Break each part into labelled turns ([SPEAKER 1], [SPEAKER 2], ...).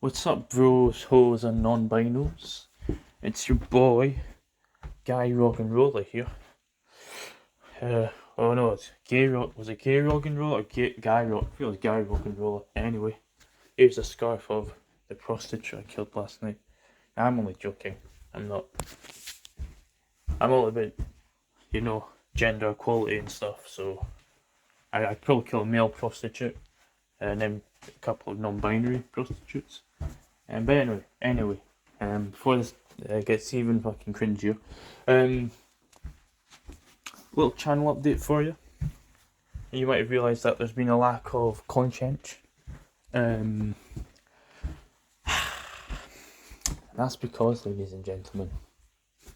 [SPEAKER 1] What's up, bros, hoes, and non-binos? It's your boy, Guy Rock and Roller here. Oh no, it's Gay Rock. Was it Gay Rock and Roller or Guy Rock? I feel it's Guy Rock and Roller. Anyway, here's a scarf of the prostitute I killed last night. I'm only joking. I'm not. I'm all about, gender equality and stuff. So I'd probably kill a male prostitute and then a couple of non-binary prostitutes. But anyway, before this gets even fucking cringier, little channel update for you. You might have realised that there's been a lack of content. And that's because, ladies and gentlemen,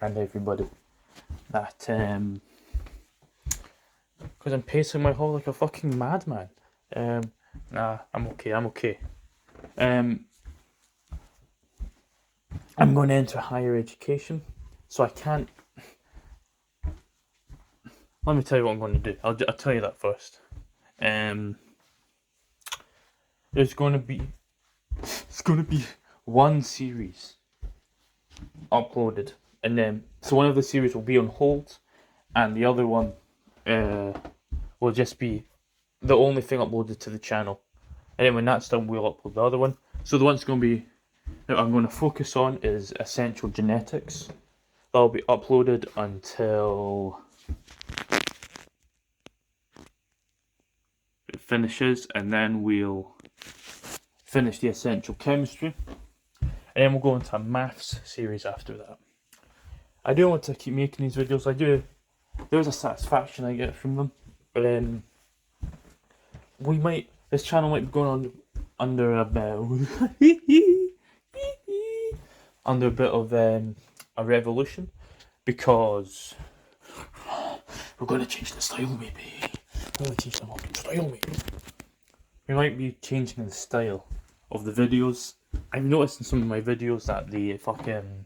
[SPEAKER 1] and everybody, that because I'm pacing my hole like a fucking madman. Nah, I'm okay. I'm going to enter higher education, so I can't. Let me tell you what I'm going to do. I'll tell you that first. It's going to be one series uploaded, and then so one of the series will be on hold, and the other one will just be the only thing uploaded to the channel. And then when that's done, we'll upload the other one. So the one's going to be that I'm going to focus on is essential genetics. That'll be uploaded until it finishes, and then we'll finish the essential chemistry, and then we'll go into a maths series after that. I do want to keep making these videos. I do. There's a satisfaction I get from them. But this channel might be going on under a bit under a bit of a revolution, because we're going to change the style, maybe. We're going to change the fucking style, maybe. We might be changing the style of the videos. I've noticed in some of my videos that the fucking,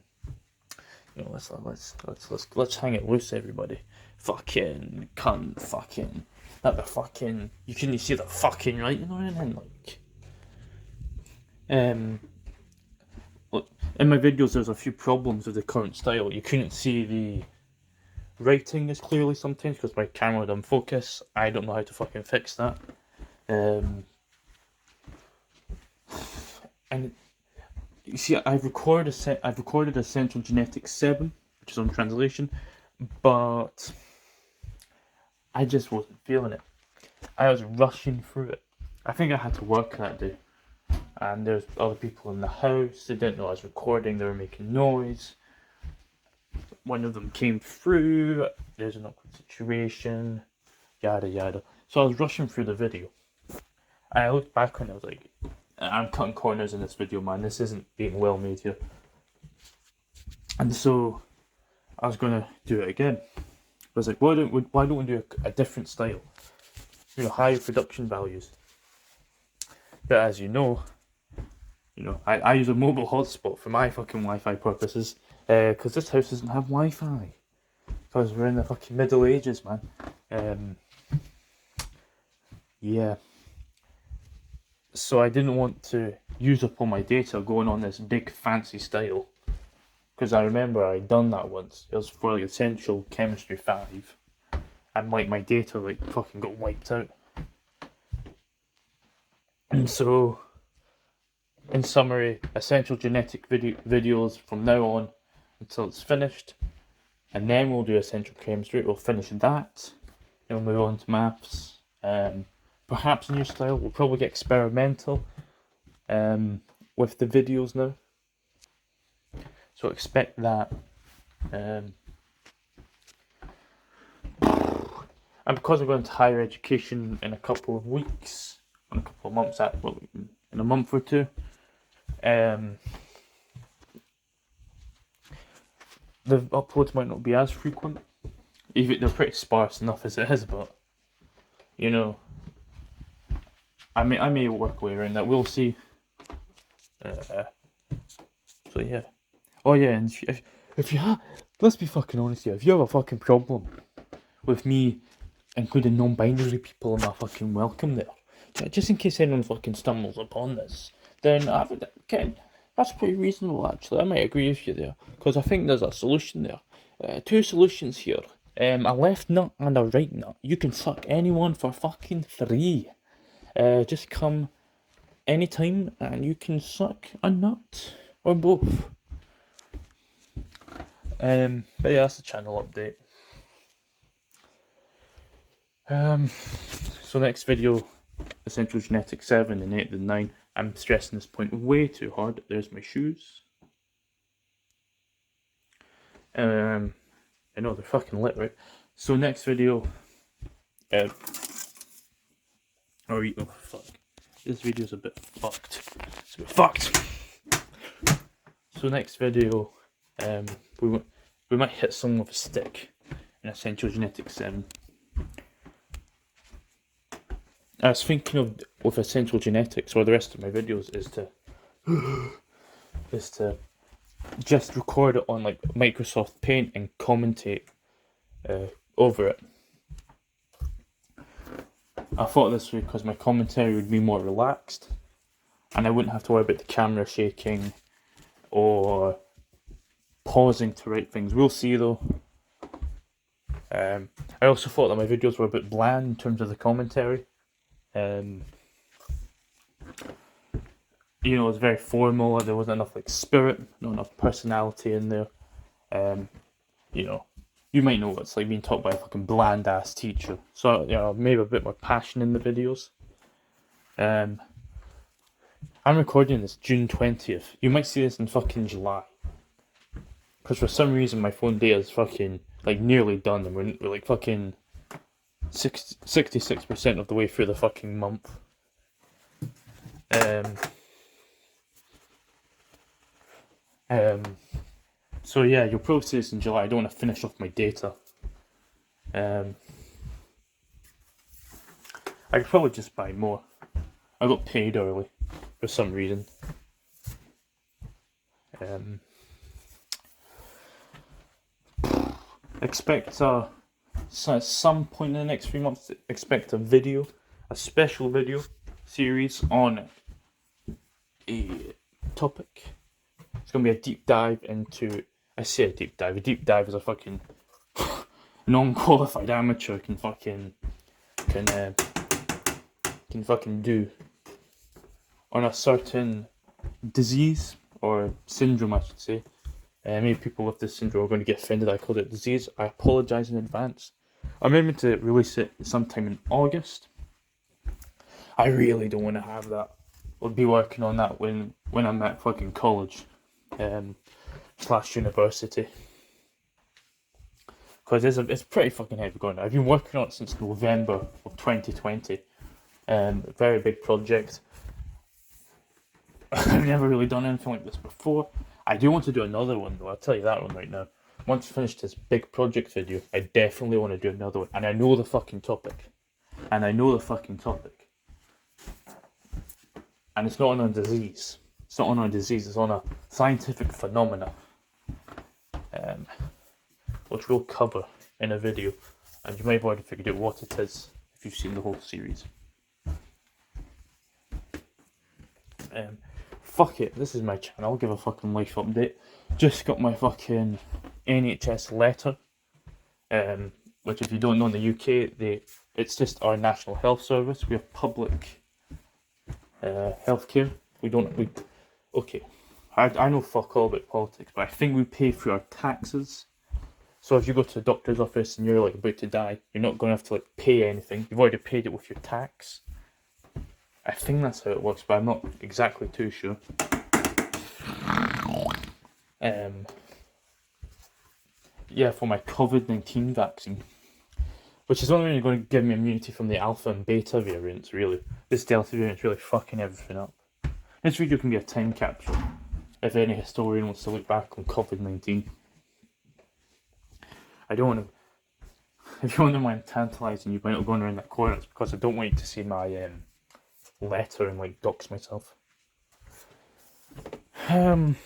[SPEAKER 1] let's hang it loose, everybody. Fucking cunt, fucking, not the fucking. You couldn't see the fucking, right? You know what I mean? Look, in my videos, there's a few problems with the current style. You couldn't see the writing as clearly sometimes because my camera doesn't focus. I don't know how to fucking fix that. And you see, I've recorded Essential Genetics 7, which is on translation, but I just wasn't feeling it. I was rushing through it. I think I had to work that day, and there's other people in the house. They didn't know I was recording. They were making noise. One of them came through. There's an awkward situation. Yada yada. So I was rushing through the video. And I looked back and I was like, I'm cutting corners in this video, man. This isn't being well made here. And so I was gonna do it again. I was like, why don't we do a different style? Higher production values. But as you know, I use a mobile hotspot for my fucking Wi-Fi purposes, because this house doesn't have Wi-Fi. Because we're in the fucking Middle Ages, man. Yeah. So I didn't want to use up all my data going on this big fancy style, because I remember I'd done that once. It was for Essential Chemistry 5, and my data fucking got wiped out. And so, in summary, Essential Genetic videos from now on until it's finished, and then we'll do Essential Chemistry. We'll finish that, then we'll move on to maths. Perhaps a new style. We'll probably get experimental with the videos now. So expect that. And because we're going to higher education in a couple of weeks, in a couple of months, in a month or two, the uploads might not be as frequent. Even they're pretty sparse enough as it is, but I may work way around that. We'll see. So yeah. Oh yeah, and if you have, let's be fucking honest here. If you have a fucking problem with me including non-binary people in my fucking welcome there, just in case anyone fucking stumbles upon this, then okay, that's pretty reasonable actually. I might agree with you there, because I think there's a solution there. Two solutions here. A left nut and a right nut. You can suck anyone for fucking free. Just come anytime and you can suck a nut or both. But yeah, that's the channel update. So next video, Essential Genetics 7 and 8 and 9. I'm stressing this point way too hard. There's my shoes. I know they're fucking lit, right? So next video, oh fuck, this video's a bit fucked. It's a bit fucked. So next video, we might hit someone with a stick in Essential Genetics 7. I was thinking of with Essential Genetics, or the rest of my videos, is to just record it on like Microsoft Paint and commentate over it. I thought this way because my commentary would be more relaxed, and I wouldn't have to worry about the camera shaking or pausing to write things. We'll see though. I also thought that my videos were a bit bland in terms of the commentary. You know, it was very formal. There wasn't enough like spirit, not enough personality in there. You know, you might know what it's like being taught by a fucking bland ass teacher. So you know, maybe a bit more passion in the videos. I'm recording this June 20th. You might see this in fucking July, because for some reason my phone data is fucking like nearly done, and we're like fucking 66% of the way through the fucking month. So yeah, you'll probably see this in July. I don't want to finish off my data. I could probably just buy more. I got paid early for some reason. Expect so at some point in the next 3 months, expect a special video series on a topic. It's going to be a deep dive into, I say a deep dive is a fucking non-qualified amateur can fucking do on a certain disease or syndrome, I should say. Maybe people with this syndrome are going to get offended I called it disease. I apologise in advance. I'm aiming to release it sometime in August. I really don't want to have that. I'll be working on that when I'm at fucking college / university. Because it's pretty fucking heavy going. I've been working on it since November of 2020. Very big project. I've never really done anything like this before. I do want to do another one though, I'll tell you that one right now. Once I finish this big project video, I definitely want to do another one. And I know the fucking topic. And it's not on a disease. It's not on a disease, it's on a scientific phenomena. Which we'll cover in a video. And you might have already figured out what it is if you've seen the whole series. Fuck it, this is my channel, I'll give a fucking life update. Just got my fucking NHS letter, which if you don't know, in the UK, it's just our national health service. We have public healthcare. Okay, I know fuck all about politics, but I think we pay for our taxes. So if you go to the doctor's office and you're like about to die, you're not going to have to like pay anything. You've already paid it with your tax. I think that's how it works, but I'm not exactly too sure. Yeah, for my COVID-19 vaccine, which is only going to give me immunity from the alpha and beta variants, really. This delta variant's really fucking everything up. This video can be a time capsule, if any historian wants to look back on COVID-19. I don't want to, if you wonder why I'm tantalising you by not going around that corner, it's because I don't want you to see my letter and like dox myself. I'm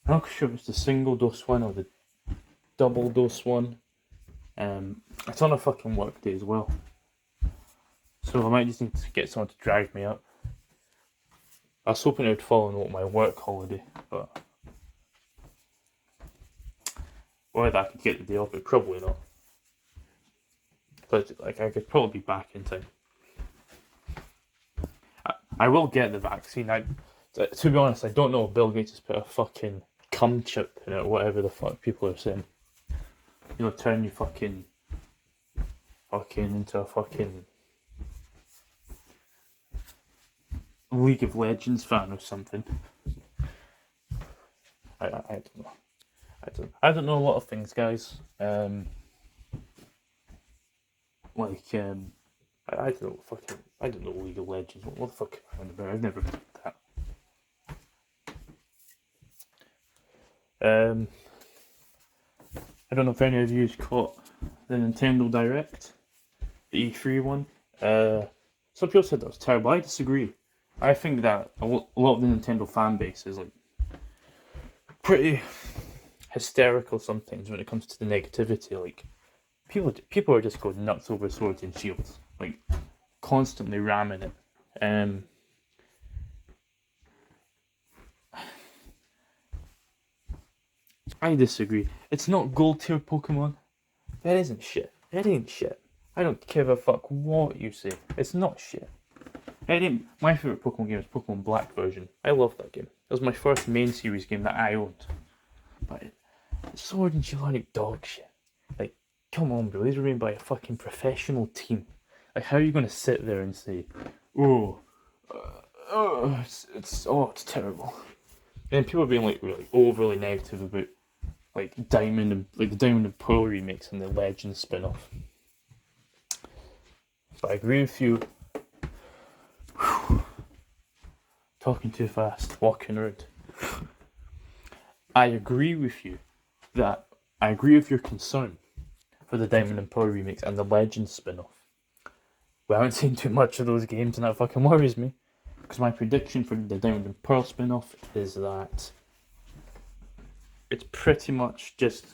[SPEAKER 1] not sure if it's the single dose one or the double dose one. It's on a fucking work day as well, so I might just need to get someone to drive me up. I was hoping it would fall on my work holiday, but whether I could get the day off, but probably not. But like, I could probably be back in time. I will get the vaccine. To be honest, I don't know if Bill Gates has put a fucking cum chip in it, whatever the fuck people are saying. You know, turn you fucking into a fucking League of Legends fan or something. I don't know. I don't know a lot of things, guys. I don't know I don't know League of Legends. What the fuck am I about? I've never heard of that. I don't know if any of you caught the Nintendo Direct, the E3 one. Some people said that was terrible. I disagree. I think that a lot of the Nintendo fan base is like pretty hysterical sometimes when it comes to the negativity. Like people are just going nuts over Swords and Shields, like constantly ramming it. I disagree. It's not gold tier Pokemon. That isn't shit. It ain't shit. I don't give a fuck what you say. It's not shit. My favourite Pokemon game is Pokemon Black version. I love that game. It was my first main series game that I owned. But Sword and Shield are like dog shit. Like, come on, bro. These were made by a fucking professional team. Like, how are you going to sit there and say, it's terrible. And people are being like really overly negative about like the Diamond and Pearl remakes and the Legends spin-off. But I agree with you. Talking too fast, walking around. I agree with you that I agree with your concern for the Diamond and Pearl remakes and the Legends spin-off. We haven't seen too much of those games, and that fucking worries me. Because my prediction for the Diamond and Pearl spin-off is that it's pretty much just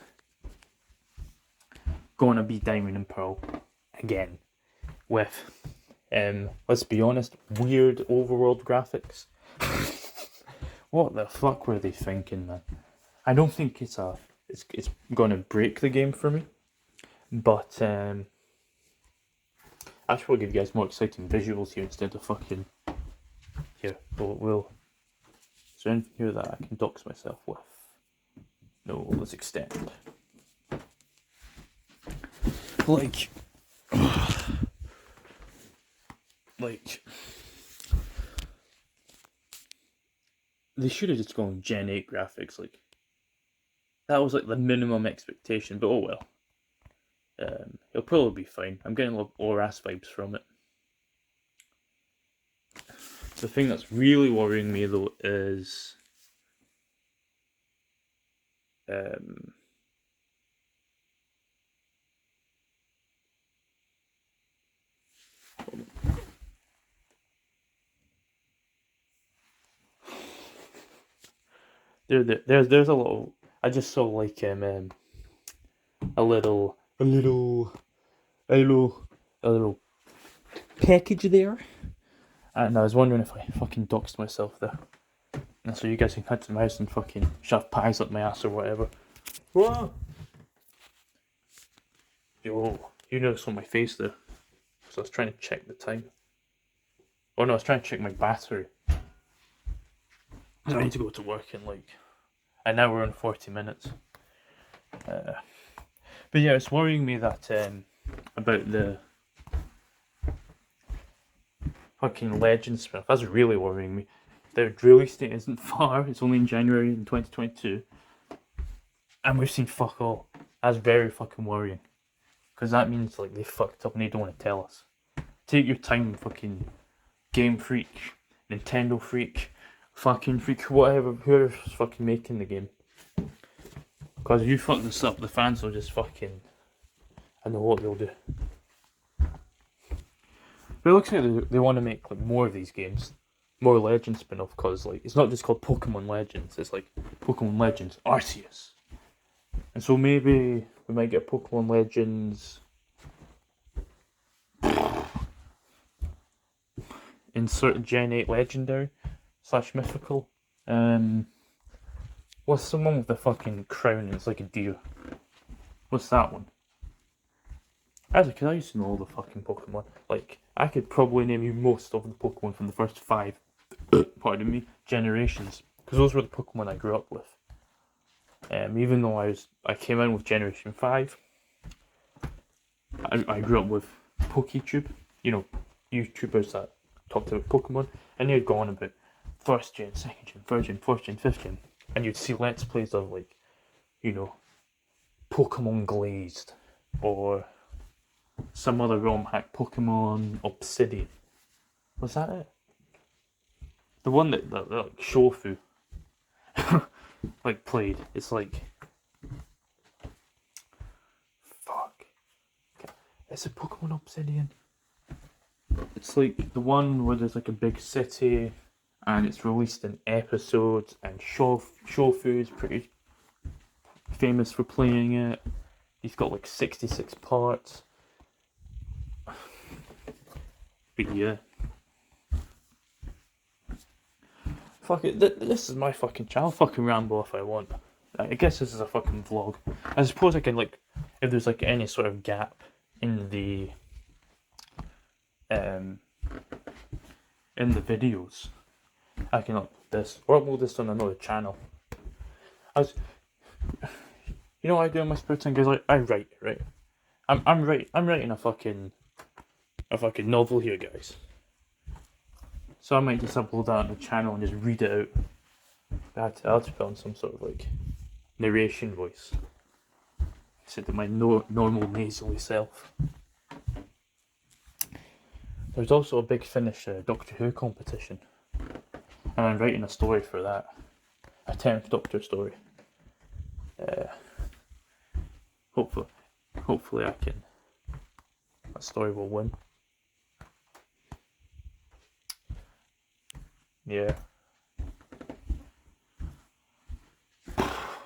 [SPEAKER 1] going to be Diamond and Pearl again with, let's be honest, weird overworld graphics. What the fuck were they thinking, man? I don't think it's going to break the game for me, but I should probably give you guys more exciting visuals here instead of fucking here. Is there anything here that I can dox myself with? No, let's extend. Like they should have just gone Gen 8 graphics. Like that was like the minimum expectation, but oh well. It'll probably be fine. I'm getting a lot of ORAS vibes from it. The thing that's really worrying me though is there's a lot. I just saw like a little package there, and I was wondering if I fucking doxed myself there. And so you guys can cut to the mouse and fucking shove pies up my ass or whatever. Whoa! Yo, you noticed on my face there. So I was trying to check the time. Oh no, I was trying to check my battery. I need to go to work in like an hour and 40 minutes. But yeah, it's worrying me that about the fucking Legends spin-off. That's really worrying me. Their release date isn't far. It's only in January in 2022. And we've seen fuck all. That's very fucking worrying. Because that means like they fucked up and they don't want to tell us. Take your time, fucking Game Freak, Nintendo Freak, fucking Freak, whatever, whoever's fucking making the game. Because if you fuck this up, the fans will just fucking... I know what they'll do. But it looks like they want to make like more of these games. More Legends spin-off, because like it's not just called Pokemon Legends, it's like Pokemon Legends Arceus. And so maybe we might get Pokemon Legends insert Gen 8 Legendary. / mythical. What's the one with the fucking crown? It's like a deer. What's that one? As a kid, I used to know all the fucking Pokemon. Like, I could probably name you most of the Pokemon from the first 5, pardon me, generations. Because those were the Pokemon I grew up with. Even though I came in with Generation 5, I grew up with PokeTube. You know, YouTubers that talked about Pokemon. And they'd go on about 1st gen, 2nd gen, 3rd gen, 4th gen, 5th gen. And you'd see Let's Plays of, like, you know, Pokemon Glazed. Or some other ROM hack, Pokemon Obsidian. Was that it? The one that like Shofu like played. It's like fuck. It's a Pokemon Obsidian. It's like the one where there's like a big city and it's released in episodes, and Shofu is pretty famous for playing it. He's got like 66 parts. But yeah. Fuck it, this is my fucking channel. I'll fucking ramble if I want. I guess this is a fucking vlog. I suppose I can, like, if there's like any sort of gap in the videos, I can upload this or upload this on another channel. You know what I do in my spare time, guys? Like, I write, right? I'm writing a fucking novel here, guys. So I might just upload that on the channel and just read it out. I'll have to put on some sort of like narration voice. Instead of my normal nasally self. There's also a big Finnish Doctor Who competition. And I'm writing a story for that. A 10th Doctor story. Hopefully that story will win. Yeah.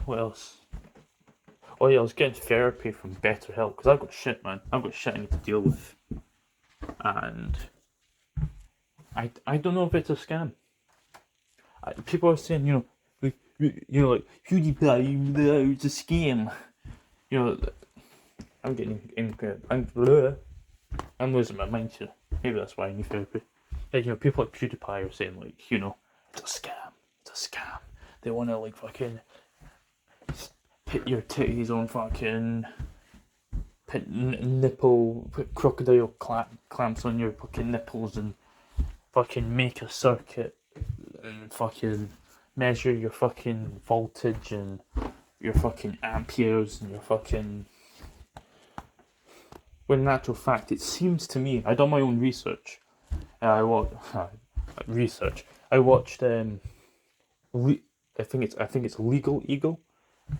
[SPEAKER 1] What else? Oh yeah, I was getting therapy from BetterHelp because I've got shit, man. I've got shit I need to deal with, and I don't know if it's a scam. People are saying, like PewDiePie, it's a scam. I'm losing my mind here. Maybe that's why I need therapy. Yeah, people like PewDiePie are saying, like, it's a scam. It's a scam. They want to, like, fucking put your titties on fucking put crocodile clamps on your fucking nipples and fucking make a circuit and fucking measure your fucking voltage and your fucking amperes and your fucking... When in actual fact, it seems to me, I done my own research. I watched I think it's Legal Eagle.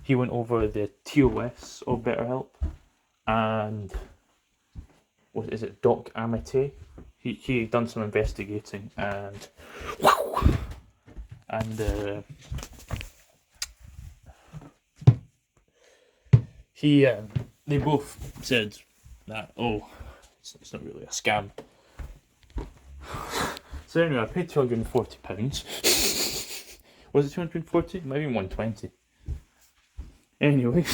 [SPEAKER 1] He went over the TOS of BetterHelp, and what is it, Doc Amate? He done some investigating, and they both said that it's not really a scam. So anyway, I paid £240. Was it 240? Maybe 120. Anyway,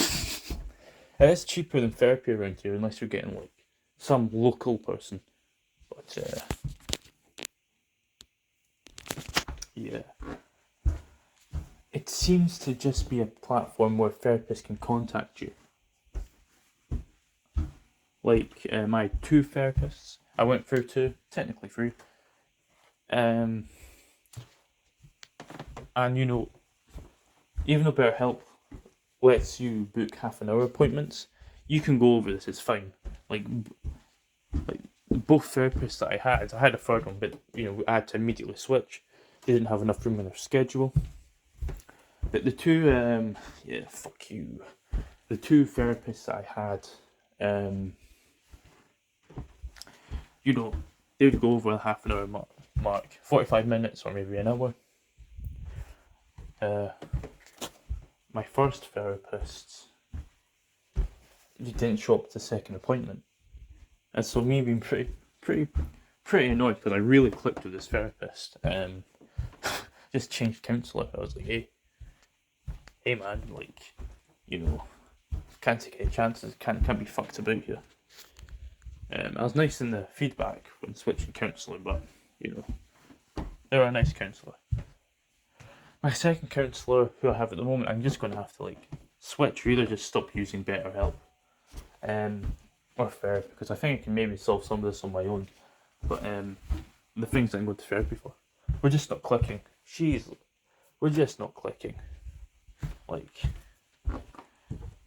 [SPEAKER 1] it is cheaper than therapy around here, unless you're getting like some local person. But yeah, it seems to just be a platform where therapists can contact you. Like my 2 therapists, I went through 2, technically 3. And even though BetterHelp lets you book half-an-hour appointments, you can go over this. It's fine. Like both therapists that I had a third one, but I had to immediately switch. They didn't have enough room in their schedule. But the 2, fuck you. The 2 therapists that I had, they would go over the half-an-hour mark, 45 minutes or maybe an hour. My first therapist, he didn't show up to the second appointment, and so me being pretty annoyed because I really clicked with this therapist. just changed counsellor. I was like, hey man, like, you know, can't take any chances, can't be fucked about here. I was nice in the feedback when switching counsellor, but you know, they were a nice counsellor. My second counsellor, who I have at the moment, I'm just going to have to like switch or either just stop using BetterHelp, or therapy, because I think I can maybe solve some of this on my own. But the things I'm going to therapy for, we're just not clicking. We're just not clicking. Like,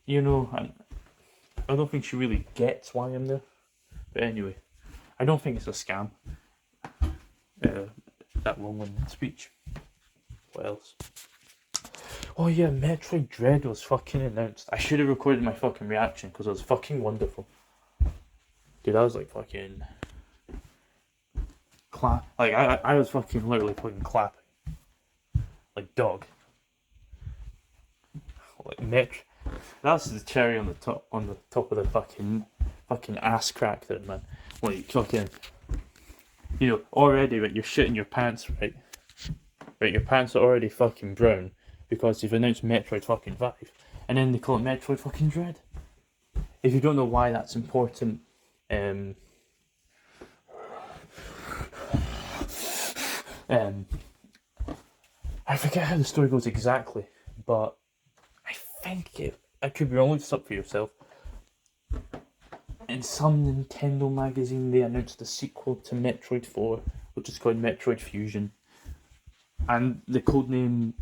[SPEAKER 1] you know, I don't think she really gets why I'm there. But anyway, I don't think it's a scam. That long-winded speech. What else? Oh yeah, Metroid Dread was fucking announced. I should have recorded my fucking reaction because it was fucking wonderful. Dude, I was like fucking like I was fucking literally fucking clapping. Like dog. Like that's the cherry on the top of the fucking ass crack there, man. Like fucking, you know, already like you're shitting your pants, right? Right, your pants are already fucking brown because you've announced Metroid fucking 5, and then they call it Metroid fucking Dread. If you don't know why that's important, I forget how the story goes exactly, but I think I could be wrong. Look this up for yourself. In some Nintendo magazine, they announced a sequel to Metroid 4, which is called Metroid Fusion. And the codename,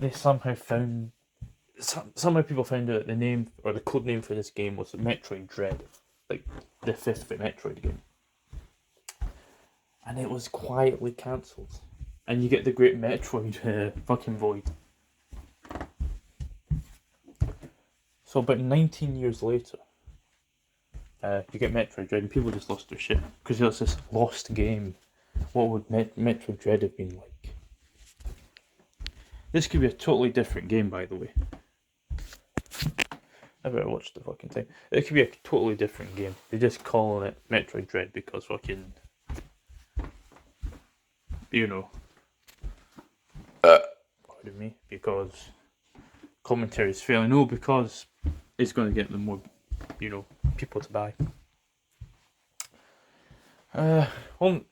[SPEAKER 1] they somehow people found out the name, or the codename for this game was Metroid Dread, like the 5th Metroid game. And it was quietly cancelled. And you get the Great Metroid fucking Void. So about 19 years later, you get Metroid Dread, and people just lost their shit because it was this lost game. What would Metroid Dread have been like? This could be a totally different game, by the way. I better watch the fucking thing. It could be a totally different game. They're just calling it Metroid Dread because fucking, you know. Pardon me, because commentary is failing. No, because it's going to get them more, you know, people to buy. Only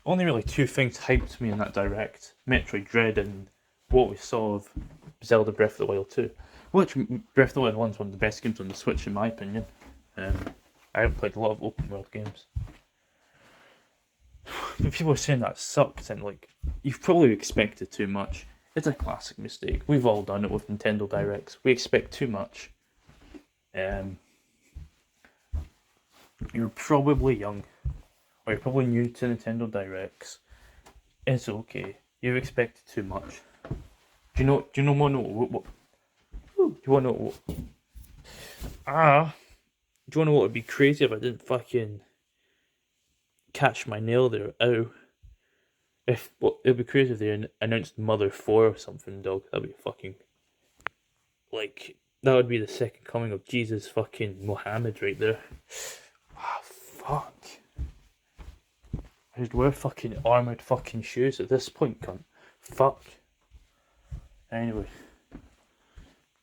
[SPEAKER 1] really two things hyped me in that direct: Metroid Dread and what we saw of Zelda Breath of the Wild 2. Which Breath of the Wild 1 is one of the best games on the Switch in my opinion. I haven't played a lot of open world games. But people are saying that sucks, and like, you've probably expected too much. It's a classic mistake. We've all done it with Nintendo Directs. We expect too much. You're probably young, or you're probably new to Nintendo Directs. It's okay. You've expected too much. Do you want to know what? Do you want to know what? Do you want to know what would be crazy if I didn't fucking catch my nail there? Ow. It'd be crazy if they announced Mother 4 or something, dog. That'd be fucking, like, that would be the second coming of Jesus fucking Muhammad right there. Ah, fuck. I should wear fucking armoured fucking shoes at this point, cunt. Fuck. Anyway.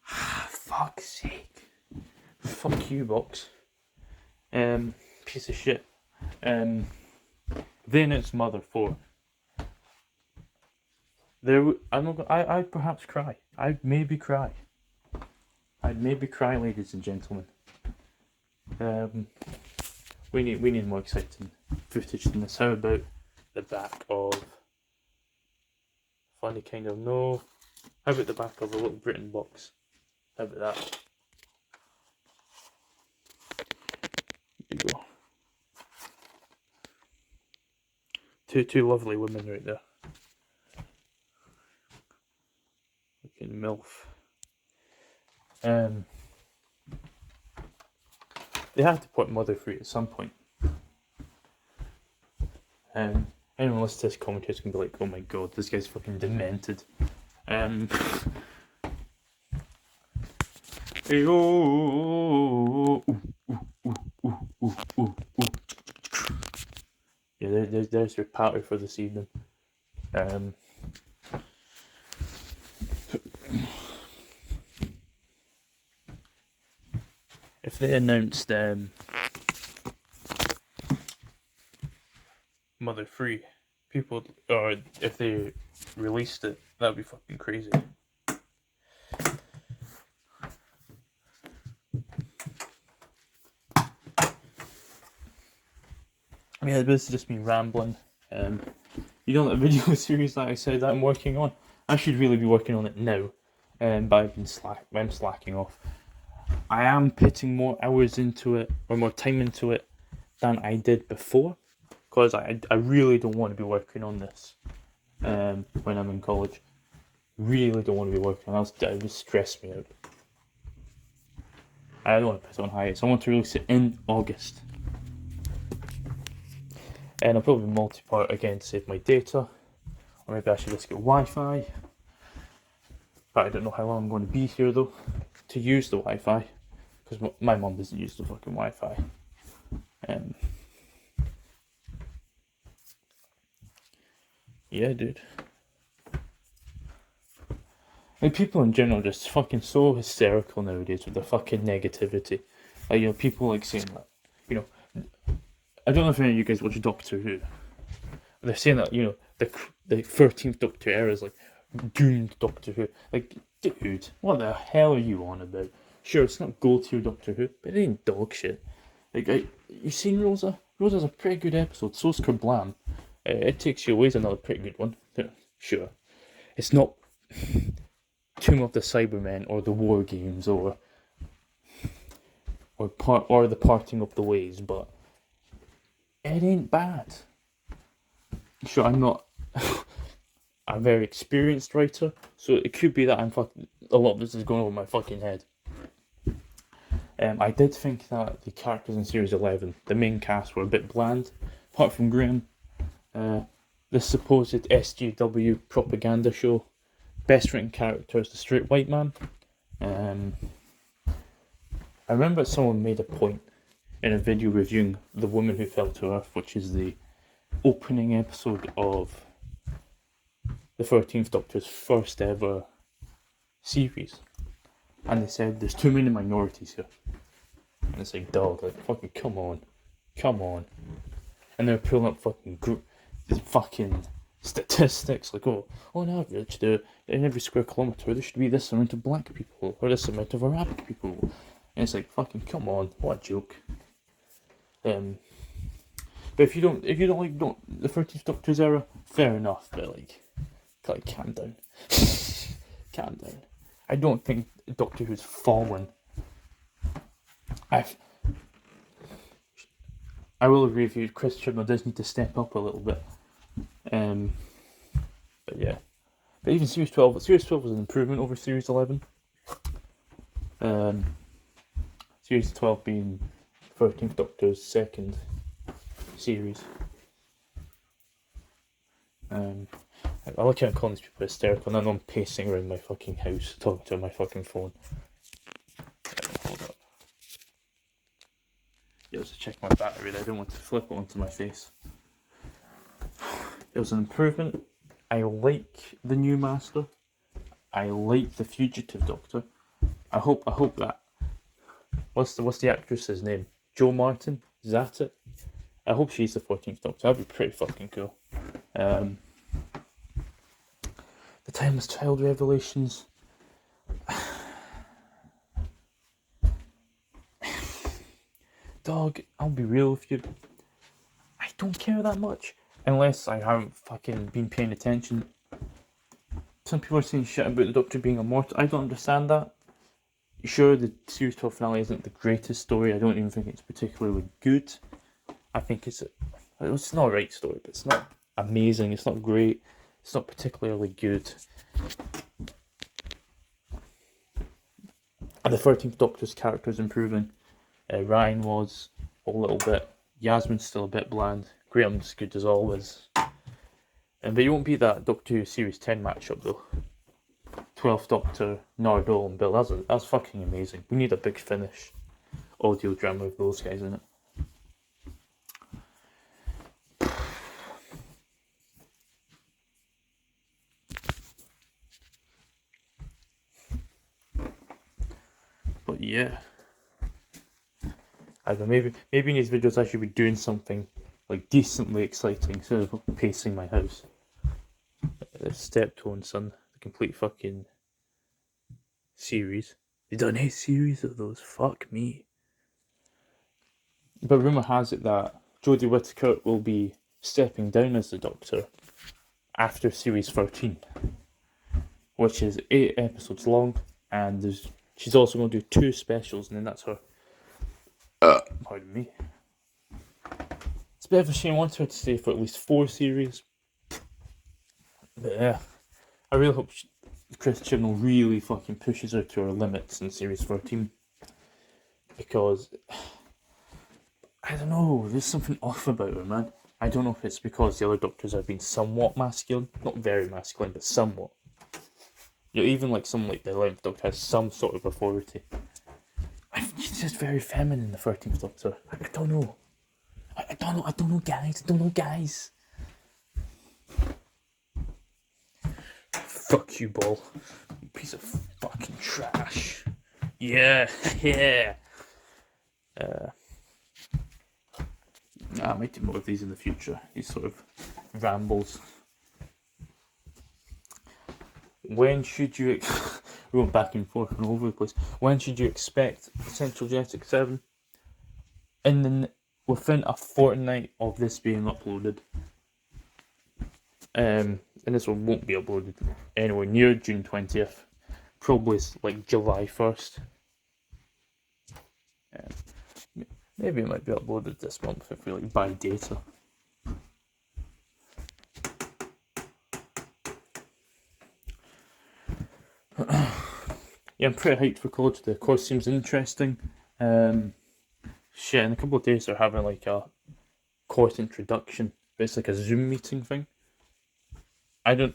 [SPEAKER 1] Fuck's sake. Fuck you, box. Piece of shit. Then it's Mother 4. I'd perhaps cry. I'd maybe cry, ladies and gentlemen. We need more exciting footage than this. How about the back of funny kind of no? How about the back of a Little Britain box? How about that? There you go. Two lovely women right there. Looking MILF. They have to put Mother 3 at some point. Anyone listening to this commentary is going to be like, oh my god, this guy's fucking demented. Yeah, there's your patter for this evening. if they announced Mother 3, people, or if they released it, that'd be fucking crazy. Yeah, this is just me rambling. You know that video series that I said that I'm working on? I should really be working on it now, but I'm slacking off. I am putting more hours into it, or more time into it, than I did before, because I really don't want to be working on this when I'm in college. Really don't want to be working on it. It would stress me out. I don't want to put it on hiatus. I want to release it in August. And I'll probably multi-part again to save my data. Or maybe I should just get Wi-Fi. But I don't know how long I'm going to be here though to use the Wi-Fi. Because my mum doesn't use the fucking Wi-Fi. Yeah, dude. Like, people in general are just fucking so hysterical nowadays with their fucking negativity. Like, you know, people like saying that, you know, I don't know if any of you guys watch Doctor Who. They're saying that, you know, the 13th Doctor era is like doomed Doctor Who. Like, dude, what the hell are you on about? Sure, it's not gold tier Doctor Who, but it ain't dog shit. Like, you seen Rosa? Rosa's a pretty good episode. So's Kerblam. It Takes You Away's another pretty good one. Yeah, sure, it's not Tomb of the Cybermen or the War Games or the Parting of the Ways, but it ain't bad. Sure, I'm not a very experienced writer, so it could be that a lot of this is going over my fucking head. I did think that the characters in Series 11, the main cast, were a bit bland, apart from Graham. The supposed SJW propaganda show, best written character is the straight white man. I remember someone made a point in a video reviewing The Woman Who Fell to Earth, which is the opening episode of the 13th Doctor's first ever series. And they said, there's too many minorities here. And it's like, dog, like, fucking come on. And they're pulling up fucking statistics, like, on average, in every square kilometre, there should be this amount of black people, or this amount of Arabic people. And it's like, fucking come on, what a joke. But if you don't like the 13th Doctor's era, fair enough, but like calm down. Calm down. I don't think Doctor Who's fallen. I will agree with you, Chris Chibnall does need to step up a little bit. But yeah. But even Series 12 was an improvement over Series 11. Series 12 being 13th Doctor's second series. I like how I'm calling these people hysterical, and I know I'm pacing around my fucking house talking to my fucking phone. Hold up. Yeah, let's check my battery. I don't want to flip it onto my face. It was an improvement. I like the new Master. I like the Fugitive Doctor. I hope that. What's the actress's name? Jo Martin? Is that it? I hope she's the 14th Doctor. That'd be pretty fucking cool. The Timeless Child Revelations. Dog, I'll be real with you. I don't care that much. Unless I haven't fucking been paying attention. Some people are saying shit about the Doctor being immortal. I don't understand that. Sure, the Series 12 finale isn't the greatest story. I don't even think it's particularly good. I think it's not a right story, but it's not amazing. It's not great. It's not particularly good. And the 13th Doctor's character is improving. Ryan was a little bit. Yasmin's still a bit bland. Graham's good as always. But you won't be that Doctor Who Series 10 matchup though. 12th Doctor, Nardole and Bill. That's fucking amazing. We need a big finish audio drama with those guys in it. But yeah. I don't know, maybe in these videos I should be doing something like decently exciting instead of pacing my house. Steptoe and Son, the complete fucking series. They done 8 series of those. Fuck me. But rumour has it that Jodie Whittaker will be stepping down as the Doctor after series 13, which is 8 episodes long, and she's also going to do 2 specials, and then that's her. Pardon me. It's a bit of a shame. I wanted her to stay for at least 4 series. But yeah, I really hope Chris Chibnall really fucking pushes her to her limits in series 13. Because, I don't know, there's something off about her, man. I don't know if it's because the other Doctors have been somewhat masculine. Not very masculine, but somewhat. You know, even like someone like the 11th Doctor has some sort of authority. She's just very feminine, the 13th Doctor. I don't know. I don't know, guys. Fuck you, Ball. You piece of fucking trash. Yeah. I might do more of these in the future. These sort of rambles. When should you... we went back and forth and all over the place. When should you expect Essential Genetics 7? Within a fortnight of this being uploaded. And this one won't be uploaded anywhere near June 20th. Probably like July 1st. Maybe it might be uploaded this month if we like buy data. Yeah, I'm pretty hyped for college. The course seems interesting. Shit, in a couple of days they're having like a course introduction. But it's like a Zoom meeting thing. I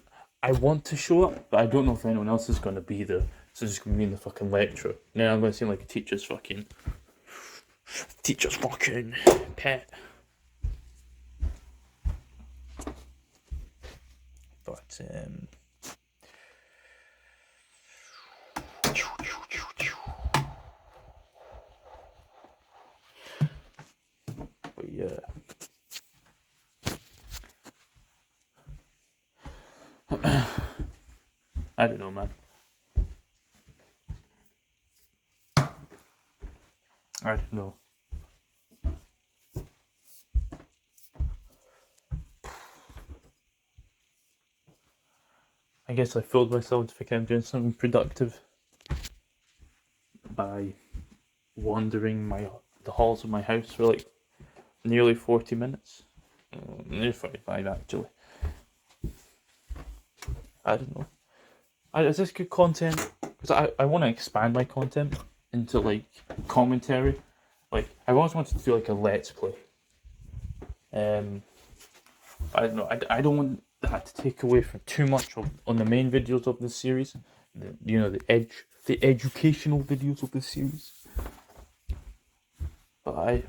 [SPEAKER 1] want to show up, but I don't know if anyone else is going to be there. So it's just going to be in the fucking lecture. Now I'm going to seem like a teacher's fucking pet. But, yeah. I don't know, man. I don't know. I guess I fooled myself to think I'm doing something productive by wandering the halls of my house for like nearly 40 minutes. Nearly 45 actually. I don't know. Is this good content? Because I want to expand my content into like commentary. Like I've always wanted to do like a let's play. I don't know. I don't want that to take away from too much on the main videos of this series. The educational videos of this series. But I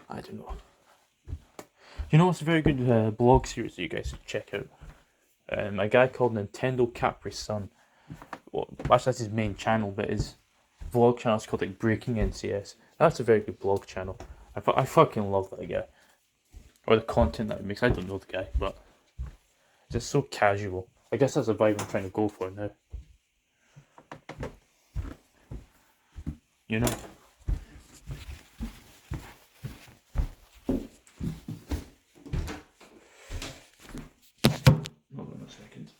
[SPEAKER 1] don't know. You know what's a very good blog series that you guys should check out? A guy called Nintendo Capri Sun. Well, actually that's his main channel, but his vlog channel is called like Breaking NCS. That's a very good blog channel. I fucking love that guy. Or the content that he makes. I don't know the guy, but it's just so casual. I guess that's the vibe I'm trying to go for now. You know? Hold on a second.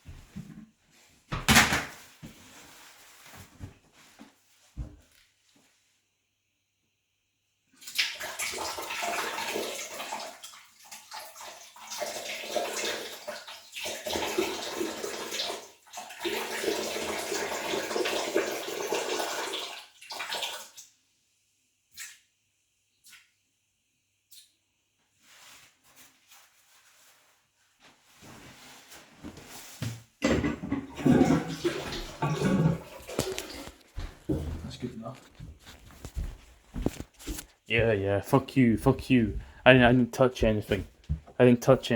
[SPEAKER 1] Good enough. Yeah, fuck you. I didn't touch anything. I didn't touch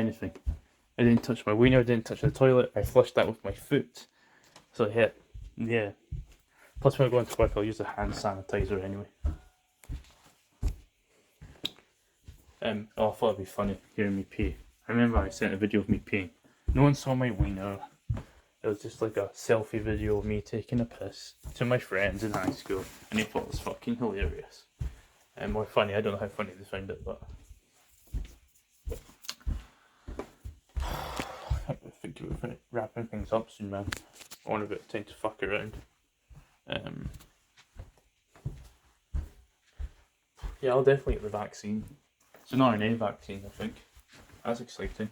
[SPEAKER 1] my wiener, I didn't touch the toilet, I flushed that with my foot. So yeah. Plus, when I go into work, I'll use the hand sanitizer anyway. I thought it'd be funny hearing me pee. I remember I sent a video of me peeing. No one saw my wiener. It was just like a selfie video of me taking a piss to my friends in high school, and they thought it was fucking hilarious. And more funny, I don't know how funny they found it, but I think we're wrapping things up soon, man. I want a bit of time to fuck around. Yeah, I'll definitely get the vaccine. It's an RNA vaccine, I think. That's exciting.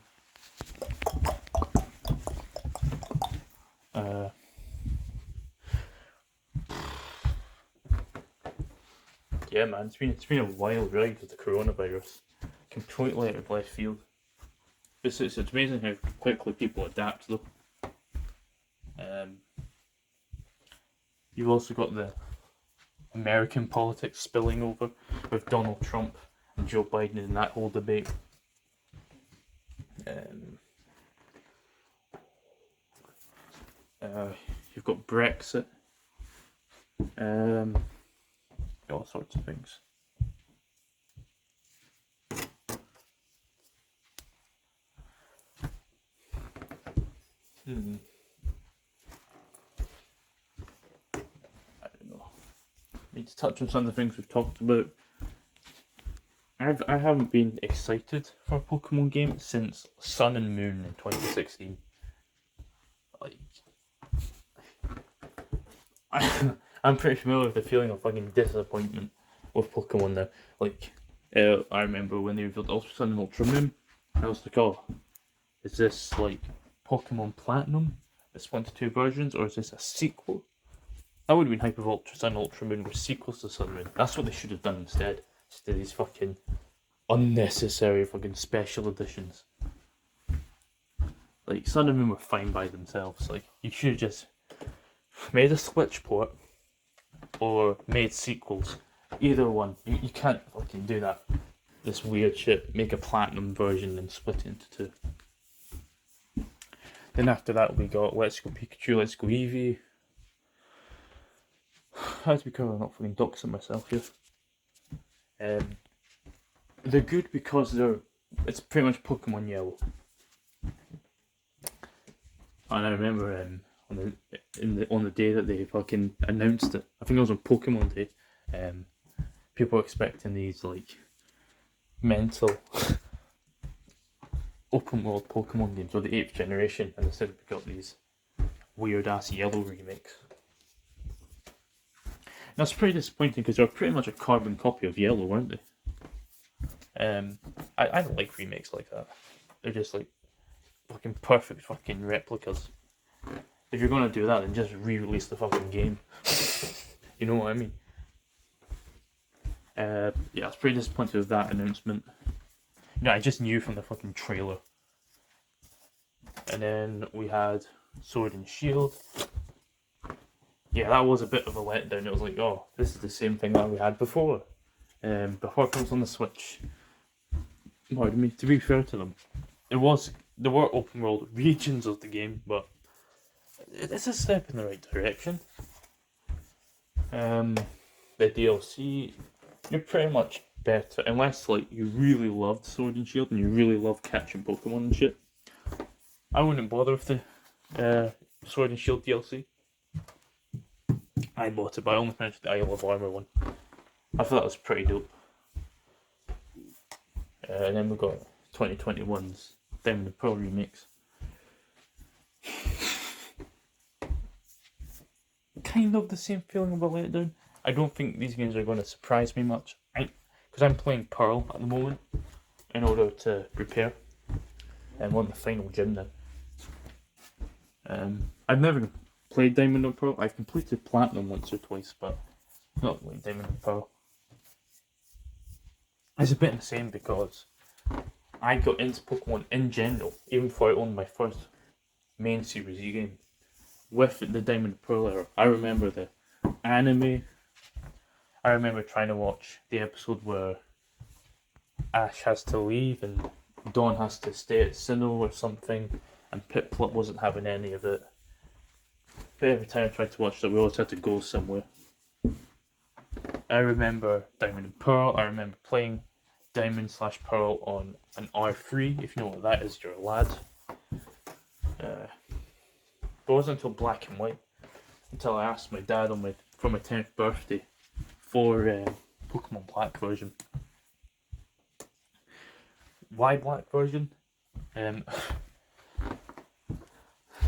[SPEAKER 1] Yeah, man, it's been a wild ride with the coronavirus. Completely out of left field. It's amazing how quickly people adapt, though. You've also got the American politics spilling over with Donald Trump and Joe Biden in that whole debate. You've got Brexit. All sorts of things. I don't know. Need to touch on some of the things we've talked about. I haven't been excited for a Pokemon game since Sun and Moon in 2016. Like, I'm pretty familiar with the feeling of fucking disappointment with Pokemon now. Like, I remember when they revealed Ultra Sun and Ultra Moon, I was like, oh, is this like Pokemon Platinum? It's 1 to 2 versions, or is this a sequel? That would have been hype if Ultra Sun and Ultra Moon were sequels to Sun and Moon. That's what they should have done instead of these fucking unnecessary fucking special editions. Like, Sun and Moon were fine by themselves. Like, you should have just made a Switch port or made sequels. Either one. You can't fucking do that. This weird shit. Make a platinum version and split it into two. Then after that we got Let's Go Pikachu, Let's Go Eevee. I have to be careful I'm not fucking doxing myself here. They're good because it's pretty much Pokemon Yellow. And I remember on the day that they fucking announced it, I think it was on Pokemon Day, people were expecting these like mental open world Pokemon games, or the 8th generation, and instead we got these weird ass Yellow remakes. That's pretty disappointing because they're pretty much a carbon copy of Yellow, weren't they? I don't like remakes like that. They're just like fucking perfect fucking replicas. If you're gonna do that, then just re-release the fucking game. You know what I mean? Yeah, I was pretty disappointed with that announcement. You know, I just knew from the fucking trailer. And then we had Sword and Shield. Yeah, that was a bit of a letdown. It was like, oh, this is the same thing that we had before. Before it comes on the Switch. Pardon me, to be fair to them, there were open world regions of the game, but it's a step in the right direction. The DLC, you're pretty much better, unless like you really loved Sword and Shield and you really love catching Pokemon and shit. I wouldn't bother with the Sword and Shield DLC. I bought it, but I only finished the Isle of Armor one. I thought that was pretty dope. And then we got 2021's Diamond and Pearl remix. Kind of the same feeling of a letdown. I don't think these games are going to surprise me much. Because I'm playing Pearl at the moment in order to prepare. And we're on the final gym now. I've never played Diamond and Pearl. I've completed Platinum once or twice, but not like Diamond and Pearl. It's a bit the same because I got into Pokemon in general, even before I owned my first main Series E game, with the Diamond and Pearl era. I remember the anime. I remember trying to watch the episode where Ash has to leave and Dawn has to stay at Sinnoh or something, and Piplup wasn't having any of it. But every time I tried to watch that, we always had to go somewhere. I remember Diamond and Pearl. I remember playing Diamond/Pearl on an R3. If you know what that is, you're a lad. But it wasn't until Black and White, until I asked my dad for my 10th birthday for Pokemon Black version. Why Black version?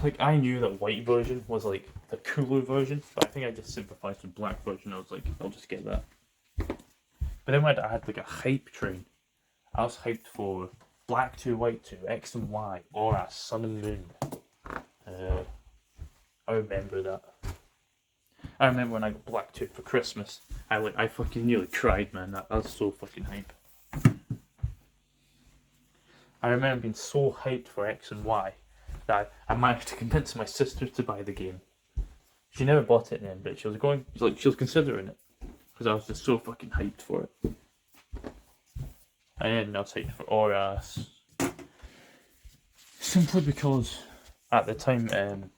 [SPEAKER 1] Like, I knew that White version was like the cooler version, but I think I just sympathized with Black version. I was like, I'll just get that. But then when I had like a hype train, I was hyped for Black 2, White 2, X and Y, Aura, Sun and Moon. I remember that. I remember when I got Black 2 for Christmas. I fucking nearly cried, man. That was so fucking hype. I remember being so hyped for X and Y that I managed to convince my sister to buy the game. She never bought it in the end, but she was considering it because I was just so fucking hyped for it. And then I was hyped for Auras, simply because at the time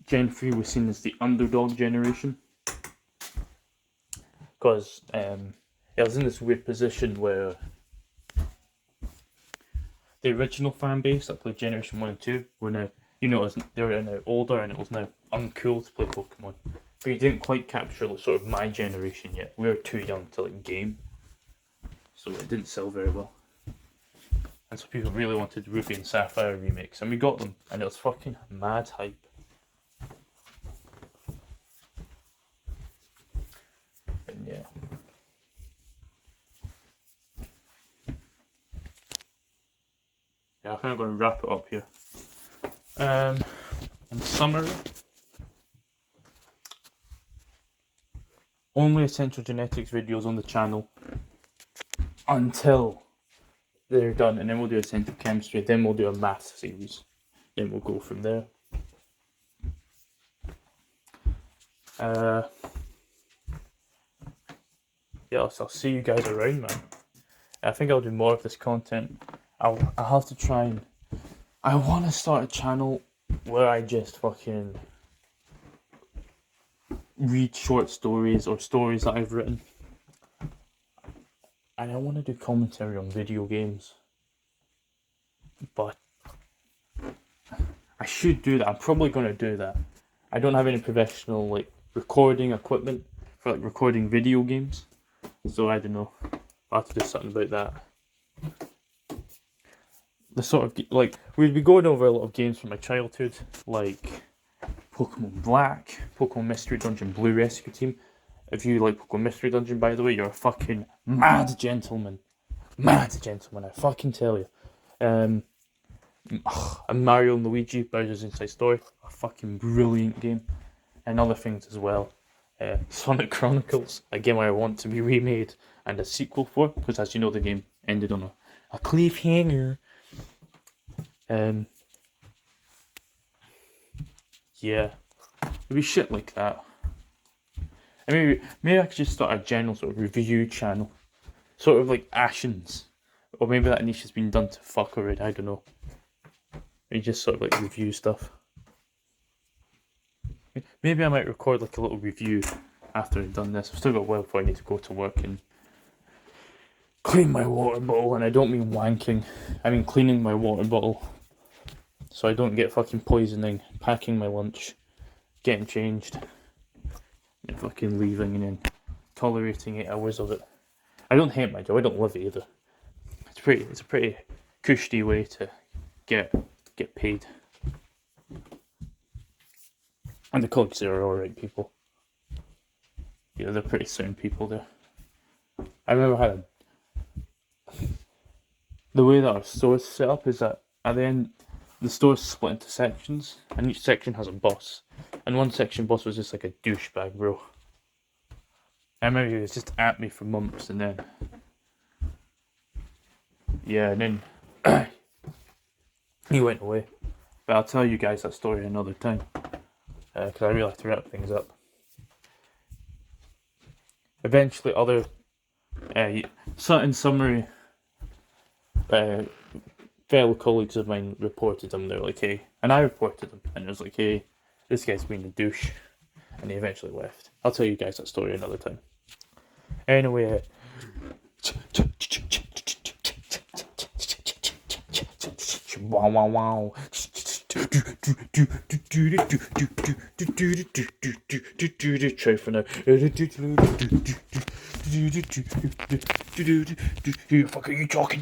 [SPEAKER 1] Gen 3 was seen as the underdog generation, because it was in this weird position where the original fan base that played Generation 1 and 2 were now, they were now older, and it was now uncool to play Pokemon. But you didn't quite capture sort of my generation yet. We were too young to game. So it didn't sell very well. And so people really wanted Ruby and Sapphire remakes, and we got them, and it was fucking mad hype. And yeah. I think I'm going to wrap it up here. In summary, only Essential Genetics videos on the channel until they're done, and then we'll do Essential Chemistry, then we'll do a math series, then we'll go from there. Yeah, so I'll see you guys around, man. I think I'll do more of this content. I'll have to try and... I want to start a channel where I just fucking read short stories or stories that I've written. And I want to do commentary on video games. But I should do that. I'm probably going to do that. I don't have any professional recording equipment for recording video games. So I don't know. I'll have to do something about that. The sort of we'd be going over a lot of games from my childhood, like Pokemon Black, Pokemon Mystery Dungeon Blue Rescue Team. If you like Pokemon Mystery Dungeon, by the way, you're a fucking mad gentleman. Mad gentleman, I fucking tell you. And Mario and Luigi, Bowser's Inside Story, a fucking brilliant game. And other things as well. Sonic Chronicles, a game I want to be remade and a sequel for, because as you know, the game ended on a cliffhanger. Yeah, maybe shit like that. And maybe I could just start a general sort of review channel, sort of like Ashens, or maybe that niche has been done to fuck already. I don't know. Maybe just sort of review stuff. Maybe I might record a little review after I've done this. I've still got a while before I need to go to work and clean my water bottle, and I don't mean wanking. I mean cleaning my water bottle, so I don't get fucking poisoning, packing my lunch, getting changed, and fucking leaving, and then tolerating 8 hours of it. I don't hate my job. I don't love it either. It's a pretty cushy way to get paid. And the colleagues there are alright people. Yeah, they're pretty sound people there. I remember the way that our store's set up is that at the end, the store's split into sections, and each section has a boss. And one section boss was just like a douchebag, bro. I remember he was just at me for months, and then... yeah, and then... he went away. But I'll tell you guys that story another time. Because I really like to wrap things up. Eventually, in summary, fellow colleagues of mine reported them. They were like, hey, and I reported them, and it was like, hey, This guy's been a douche, and he eventually left. I'll tell you guys that story another time. Anyway, wow wow wow. Try for now. Fuck are you talking